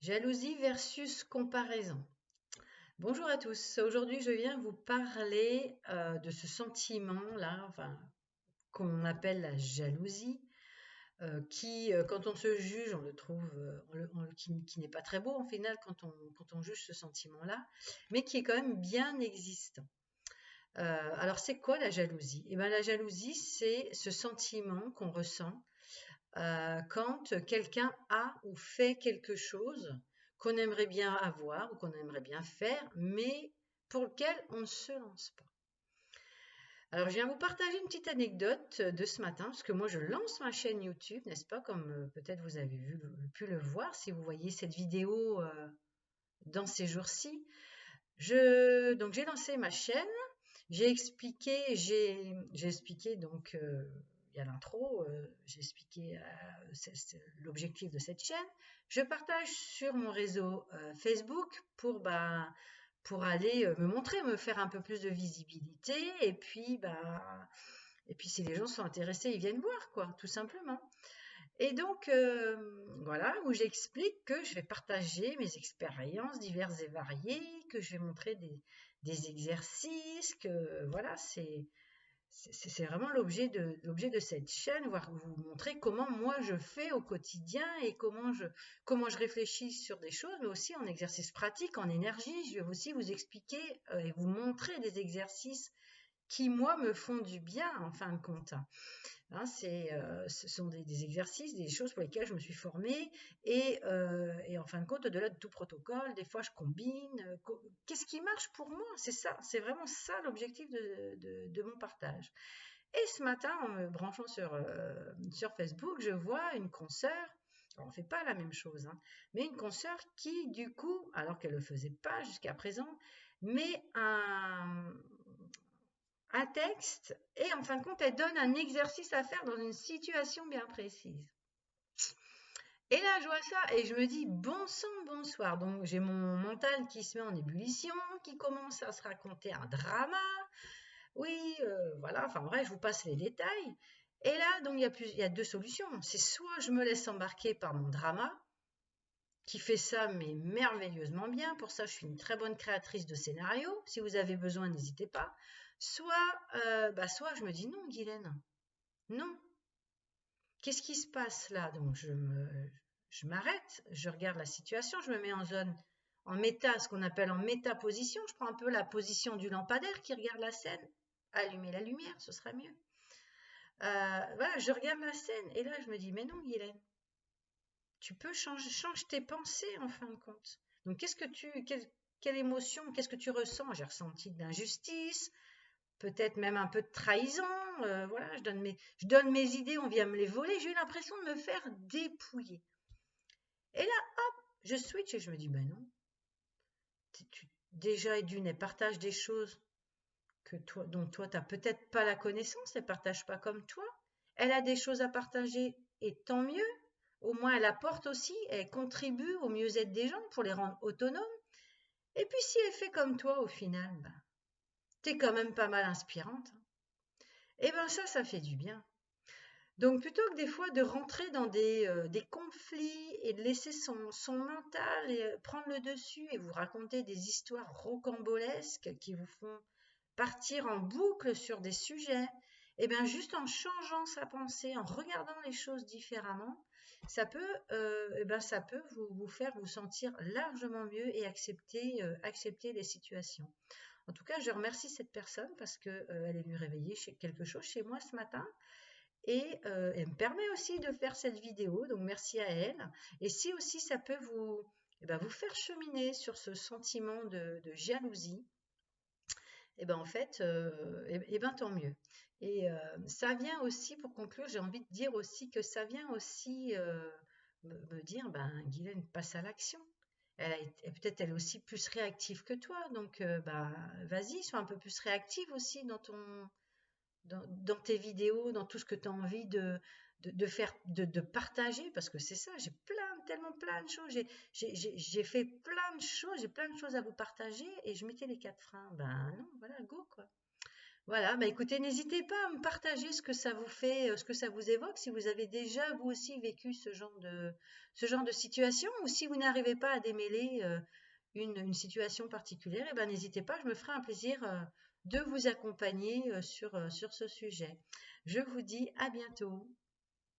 Jalousie versus comparaison. Bonjour à tous. Aujourd'hui, je viens vous parler de ce sentiment-là, enfin, qu'on appelle la jalousie, qui, quand on se juge, on le trouve, qui n'est pas très beau en final quand on juge ce sentiment-là, mais qui est quand même bien existant. Alors, c'est quoi la jalousie? Eh bien, la jalousie, c'est ce sentiment qu'on ressent quand quelqu'un a ou fait quelque chose qu'on aimerait bien avoir ou qu'on aimerait bien faire, mais pour lequel on ne se lance pas. Alors, je viens vous partager une petite anecdote de ce matin, parce que moi, je lance ma chaîne YouTube, n'est-ce pas, comme peut-être vous avez pu le voir, si vous voyez cette vidéo dans ces jours-ci. Donc, j'ai lancé ma chaîne, j'ai expliqué donc il y a l'intro, j'ai expliqué l'objectif de cette chaîne. Je partage sur mon réseau Facebook pour aller me montrer, me faire un peu plus de visibilité et puis si les gens sont intéressés, ils viennent voir quoi, tout simplement. Et donc voilà, où j'explique que je vais partager mes expériences diverses et variées, que je vais montrer des exercices, que voilà, c'est vraiment l'objet de cette chaîne, voir vous montrer comment moi je fais au quotidien et comment je réfléchis sur des choses, mais aussi en exercice pratique, en énergie. Je vais aussi vous expliquer et vous montrer des exercices qui, moi, me font du bien en fin de compte. Hein, ce sont des exercices, des choses pour lesquelles je me suis formée et en fin de compte, au-delà de tout protocole, des fois je combine. Qu'est-ce qui marche pour moi? C'est ça, c'est vraiment ça l'objectif de mon partage. Et ce matin, en me branchant sur Facebook, je vois une consoeur, on ne fait pas la même chose, hein, mais une consoeur qui, du coup, alors qu'elle ne le faisait pas jusqu'à présent, met un texte et en fin de compte, elle donne un exercice à faire dans une situation bien précise. Et là, je vois ça et je me dis, bon sang, bonsoir. Donc, j'ai mon mental qui se met en ébullition, qui commence à se raconter un drama. Oui, voilà, enfin bref, je vous passe les détails. Et là, donc, il y a deux solutions. C'est soit je me laisse embarquer par mon drama, qui fait ça, mais merveilleusement bien. Pour ça, je suis une très bonne créatrice de scénario. Si vous avez besoin, n'hésitez pas. Soit je me dis non, Guylaine, non. Qu'est-ce qui se passe là? Donc je m'arrête, je regarde la situation, je me mets en méta, ce qu'on appelle en méta-position. Je prends un peu la position du lampadaire qui regarde la scène. Allumer la lumière, ce sera mieux. Voilà, je regarde la scène et là je me dis mais non, Guylaine, tu peux change tes pensées en fin de compte. Donc quelle émotion, qu'est-ce que tu ressens? J'ai ressenti de l'injustice, peut-être même un peu de trahison. Voilà, je donne mes idées, on vient me les voler. J'ai eu l'impression de me faire dépouiller. Et là, hop, je switch et je me dis, ben non. Déjà, et d'une, elle partage des choses dont toi, tu n'as peut-être pas la connaissance, elle ne partage pas comme toi. Elle a des choses à partager et tant mieux. Au moins, elle apporte aussi, elle contribue au mieux-être des gens pour les rendre autonomes. Et puis, si elle fait comme toi, au final, ben, t'es quand même pas mal inspirante. Et ben ça fait du bien. Donc plutôt que des fois de rentrer dans des conflits et de laisser son mental prendre le dessus et vous raconter des histoires rocambolesques qui vous font partir en boucle sur des sujets, et bien juste en changeant sa pensée, en regardant les choses différemment, ça peut vous faire vous sentir largement mieux et accepter les situations. En tout cas, je remercie cette personne parce qu'elle est venue réveiller quelque chose chez moi ce matin. Et elle me permet aussi de faire cette vidéo, donc merci à elle. Et si aussi ça peut vous faire cheminer sur ce sentiment de jalousie, et ben en fait, tant mieux. Et ça vient aussi, pour conclure, j'ai envie de dire aussi que ça vient aussi me dire, ben Guylaine, passe à l'action. Peut-être elle est aussi plus réactive que toi, donc vas-y, sois un peu plus réactive aussi dans tes vidéos, dans tout ce que tu as envie de faire, de partager, parce que c'est ça, j'ai tellement plein de choses, j'ai fait plein de choses, j'ai plein de choses à vous partager, et je mettais les quatre freins. Ben non, voilà, go quoi. Voilà, bah écoutez, n'hésitez pas à me partager ce que ça vous fait, ce que ça vous évoque, si vous avez déjà vous aussi vécu ce genre de situation, ou si vous n'arrivez pas à démêler une situation particulière, eh ben n'hésitez pas, je me ferai un plaisir de vous accompagner sur ce sujet. Je vous dis à bientôt.